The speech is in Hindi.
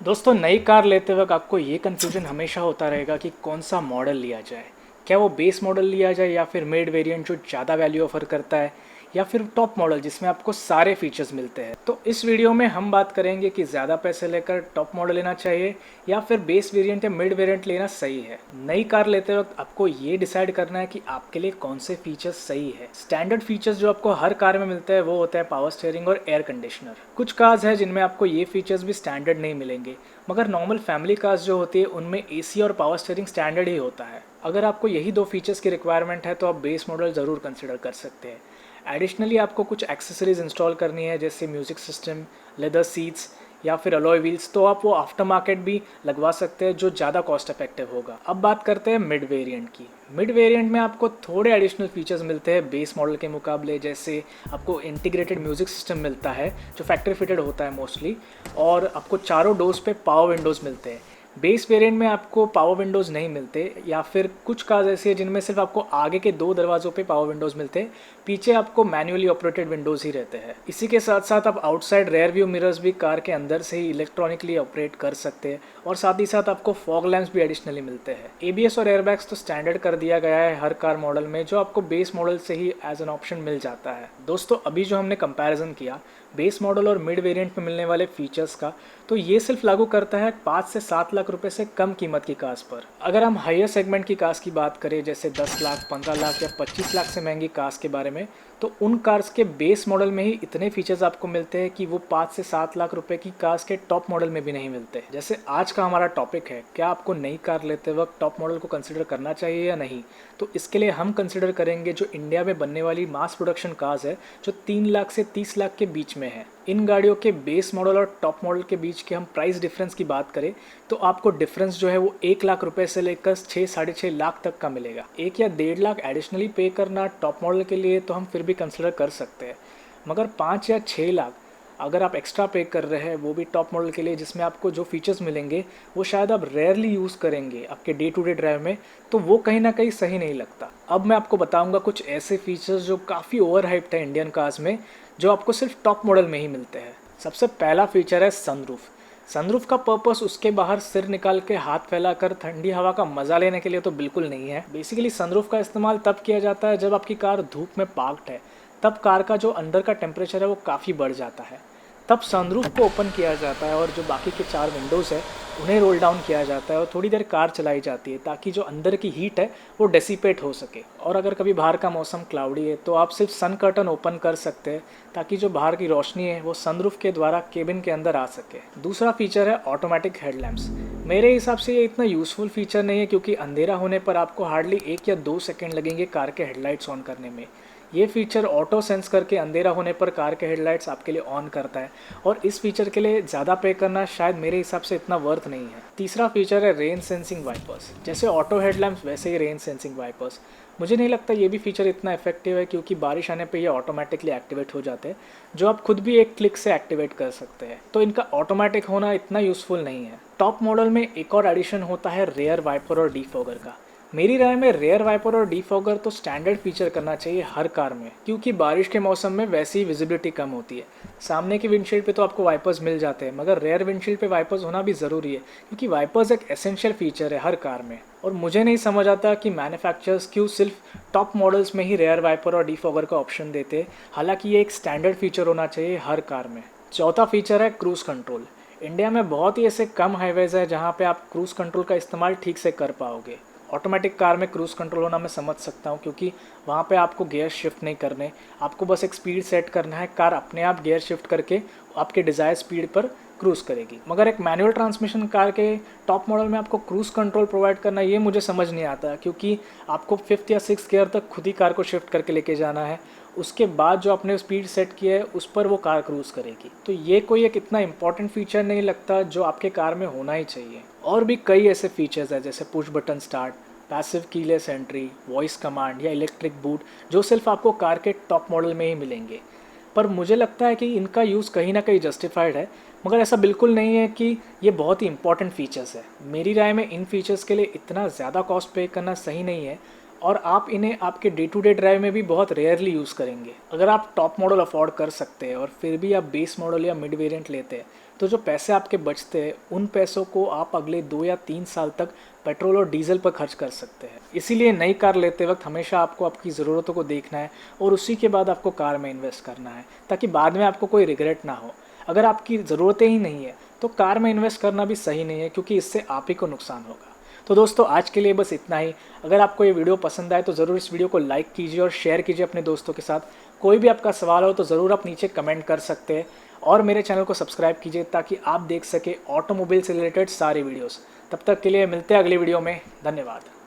दोस्तों, नई कार लेते वक्त आपको ये कन्फ्यूजन हमेशा होता रहेगा कि कौन सा मॉडल लिया जाए। क्या वो बेस मॉडल लिया जाए या फिर मिड वेरिएंट जो ज़्यादा वैल्यू ऑफर करता है, या फिर टॉप मॉडल जिसमें आपको सारे फीचर्स मिलते हैं। तो इस वीडियो में हम बात करेंगे कि ज़्यादा पैसे लेकर टॉप मॉडल लेना चाहिए या फिर बेस वेरिएंट या मिड वेरिएंट लेना सही है। नई कार लेते वक्त आपको ये डिसाइड करना है कि आपके लिए कौन से फीचर्स सही है। स्टैंडर्ड फीचर्स जो आपको हर कार में मिलते हैं वो होता है पावर स्टीयरिंग और एयर कंडीशनर। कुछ कार्स है जिनमें आपको ये फीचर्स भी स्टैंडर्ड नहीं मिलेंगे, मगर नॉर्मल फैमिली कार्स जो होती है उनमें एसी और पावर स्टीयरिंग स्टैंडर्ड ही होता है। अगर आपको यही दो फीचर्स की रिक्वायरमेंट है तो आप बेस मॉडल ज़रूर कंसिडर कर सकते हैं। एडिशनली आपको कुछ एक्सेसरीज इंस्टॉल करनी है, जैसे म्यूज़िक सिस्टम, लेदर सीट्स या फिर अलॉय व्हील्स, तो आप वो आफ्टर मार्केट भी लगवा सकते हैं जो ज़्यादा कॉस्ट इफेक्टिव होगा। अब बात करते हैं मिड वेरिएंट की। मिड वेरिएंट में आपको थोड़े एडिशनल फीचर्स मिलते हैं बेस मॉडल के मुकाबले, जैसे आपको इंटीग्रेटेड म्यूज़िक सिस्टम मिलता है जो फैक्ट्री फिटेड होता है मोस्टली, और आपको चारों डोर्स पे पावर विंडोज़ मिलते हैं। बेस वेरिएंट में आपको पावर विंडोज़ नहीं मिलते, या फिर कुछ कार्स ऐसी है जिनमें सिर्फ आपको आगे के दो दरवाज़ों पे पावर विंडोज़ मिलते हैं, पीछे आपको मैन्युअली ऑपरेटेड विंडोज़ ही रहते हैं। इसी के साथ साथ आप आउटसाइड रेयर व्यू मिरर्स भी कार के अंदर से ही इलेक्ट्रॉनिकली ऑपरेट कर सकते हैं, और साथ ही साथ आपको फॉग लैंप्स भी एडिशनली मिलते हैं। एबीएस और एयरबैग्स तो स्टैंडर्ड कर दिया गया है हर कार मॉडल में, जो आपको बेस मॉडल से ही एज एन ऑप्शन मिल जाता है। दोस्तों, अभी जो हमने कंपैरिजन किया बेस मॉडल और मिड वेरिएंट में मिलने वाले फीचर्स का, तो ये सिर्फ लागू करता है 5 से 7 लाख रुपए से कम कीमत की कार्स पर। अगर हम हायर सेगमेंट की कार्स की बात करें, जैसे 10 लाख, 15 लाख या 25 लाख से महंगी कार्स के बारे में, तो उन कार्स के बेस मॉडल में ही इतने फीचर्स आपको मिलते हैं कि वो 5 से 7 लाख रुपए की कार्स के टॉप मॉडल में भी नहीं मिलते। जैसे आज का हमारा टॉपिक है, क्या आपको नई कार लेते वक्त टॉप मॉडल को कंसिडर करना चाहिए या नहीं, तो इसके लिए हम कंसिडर करेंगे जो इंडिया में बनने वाली मास प्रोडक्शन कार्स है, जो 3 लाख से 30 लाख के बीच में है। इन गाड़ियों के बेस मॉडल और टॉप मॉडल के बीच के हम प्राइस डिफरेंस की बात करें, तो आपको डिफरेंस जो है वो 1 लाख रुपए से लेकर 6 साढ़े 6 लाख तक का मिलेगा। 1 या 1.5 लाख एडिशनली पे करना टॉप मॉडल के लिए तो हम फिर भी कंसिडर कर सकते हैं, मगर 5 या 6 लाख अगर आप एक्स्ट्रा पे कर रहे हैं, वो भी टॉप मॉडल के लिए, जिसमें आपको जो फीचर्स मिलेंगे वो शायद आप रेयरली यूज़ करेंगे आपके डे टू डे ड्राइव में, तो वो कहीं ना कहीं सही नहीं लगता। अब मैं आपको बताऊंगा कुछ ऐसे फीचर्स जो काफ़ी ओवर हाइप्ड है इंडियन कार्स में, जो आपको सिर्फ टॉप मॉडल में ही मिलते हैं। सबसे पहला फीचर है सनरूफ। सनरूफ का पर्पस उसके बाहर सिर निकाल के हाथ फैलाकर ठंडी हवा का मजा लेने के लिए तो बिल्कुल नहीं है। बेसिकली सनरूफ का इस्तेमाल तब किया जाता है जब आपकी कार धूप में पार्क्ड है, तब कार का जो अंदर का टेम्परेचर है वो काफ़ी बढ़ जाता है, तब सनरूफ को ओपन किया जाता है और जो बाकी के 4 विंडोज़ है उन्हें रोल डाउन किया जाता है और थोड़ी देर कार चलाई जाती है, ताकि जो अंदर की हीट है वो डेसिपेट हो सके। और अगर कभी बाहर का मौसम क्लाउडी है तो आप सिर्फ सन कर्टन ओपन कर सकते हैं, ताकि जो बाहर की रोशनी है वो सनरूफ के द्वारा केबिन के अंदर आ सके। दूसरा फीचर है ऑटोमेटिक हेडलैम्प्स। मेरे हिसाब से ये इतना यूज़फुल फीचर नहीं है, क्योंकि अंधेरा होने पर आपको हार्डली 1 या 2 सेकेंड लगेंगे कार के हेडलाइट्स ऑन करने में। ये फीचर ऑटो सेंस करके अंधेरा होने पर कार के हेडलाइट्स आपके लिए ऑन करता है, और इस फीचर के लिए ज़्यादा पे करना शायद मेरे हिसाब से इतना वर्थ नहीं है। तीसरा फीचर है रेन सेंसिंग वाइपर्स। जैसे ऑटो हेडलैम्प्स वैसे ही रेन सेंसिंग वाइपर्स। मुझे नहीं लगता ये भी फीचर इतना इफेक्टिव है, क्योंकि बारिश आने पे ये ऑटोमेटिकली एक्टिवेट हो जाते हैं, जो आप खुद भी एक क्लिक से एक्टिवेट कर सकते हैं, तो इनका ऑटोमेटिक होना इतना यूज़फुल नहीं है। टॉप मॉडल में एक और एडिशन होता है रेयर वाइपर और डीफॉगर का। मेरी राय में रेयर वाइपर और डीफॉगर तो स्टैंडर्ड फीचर करना चाहिए हर कार में, क्योंकि बारिश के मौसम में वैसी ही विजिबिलिटी कम होती है। सामने की विंडशील्ड पे तो आपको वाइपर्स मिल जाते हैं, मगर रेयर विंडशील्ड पे वाइपर्स होना भी ज़रूरी है, क्योंकि वाइपर्स एक एसेंशियल फीचर है हर कार में। और मुझे नहीं समझ आता कि मैन्युफैक्चरर्स क्यों सिर्फ टॉप मॉडल्स में ही रेयर वाइपर और डीफॉगर का ऑप्शन देते, हालांकि ये एक स्टैंडर्ड फीचर होना चाहिए हर कार में। चौथा फीचर है क्रूज़ कंट्रोल। इंडिया में बहुत ही ऐसे कम हाईवेज़ है जहाँ पे आप क्रूज़ कंट्रोल का इस्तेमाल ठीक से कर पाओगे। ऑटोमेटिक कार में क्रूज़ कंट्रोल होना मैं समझ सकता हूँ, क्योंकि वहाँ पे आपको गियर शिफ्ट नहीं करने, आपको बस एक स्पीड सेट करना है, कार अपने आप गियर शिफ्ट करके आपके डिज़ायर स्पीड पर क्रूज़ करेगी। मगर एक मैनुअल ट्रांसमिशन कार के टॉप मॉडल में आपको क्रूज़ कंट्रोल प्रोवाइड करना, ये मुझे समझ नहीं आता, क्योंकि आपको 5th या 6th गियर तक खुद ही कार को शिफ्ट करके लेके जाना है, उसके बाद जो आपने स्पीड सेट किया है उस पर वो कार क्रूज़ करेगी। तो ये कोई एक इतना इंपॉर्टेंट फीचर नहीं लगता जो आपके कार में होना ही चाहिए। और भी कई ऐसे फीचर्स हैं, जैसे push button start, passive keyless entry, voice command या इलेक्ट्रिक बूट, जो सिर्फ आपको कार के टॉप मॉडल में ही मिलेंगे। पर मुझे लगता है कि इनका यूज़ कहीं ना कहीं जस्टिफाइड है, मगर ऐसा बिल्कुल नहीं है कि ये बहुत ही इंपॉर्टेंट फीचर्स है। मेरी राय में इन फीचर्स के लिए इतना ज़्यादा कॉस्ट पे करना सही नहीं है, और आप इन्हें आपके डे टू डे ड्राइव में भी बहुत रेयरली यूज़ करेंगे। अगर आप टॉप मॉडल अफोर्ड कर सकते हैं और फिर भी आप बेस मॉडल या मिड वेरिएंट लेते हैं, तो जो पैसे आपके बचते हैं उन पैसों को आप अगले 2 या 3 साल तक पेट्रोल और डीजल पर खर्च कर सकते हैं। इसीलिए नई कार लेते वक्त हमेशा आपको आपकी ज़रूरतों को देखना है और उसी के बाद आपको कार में इन्वेस्ट करना है, ताकि बाद में आपको कोई रिग्रेट ना हो। अगर आपकी ज़रूरतें ही नहीं है तो कार में इन्वेस्ट करना भी सही नहीं है, क्योंकि इससे आप ही को नुकसान होगा। तो दोस्तों आज के लिए बस इतना ही। अगर आपको ये वीडियो पसंद आए तो ज़रूर इस वीडियो को लाइक कीजिए और शेयर कीजिए अपने दोस्तों के साथ। कोई भी आपका सवाल हो तो ज़रूर आप नीचे कमेंट कर सकते हैं और मेरे चैनल को सब्सक्राइब कीजिए ताकि आप देख सके ऑटोमोबाइल से रिलेटेड सारे वीडियोस। तब तक के लिए मिलते हैं अगली वीडियो में। धन्यवाद।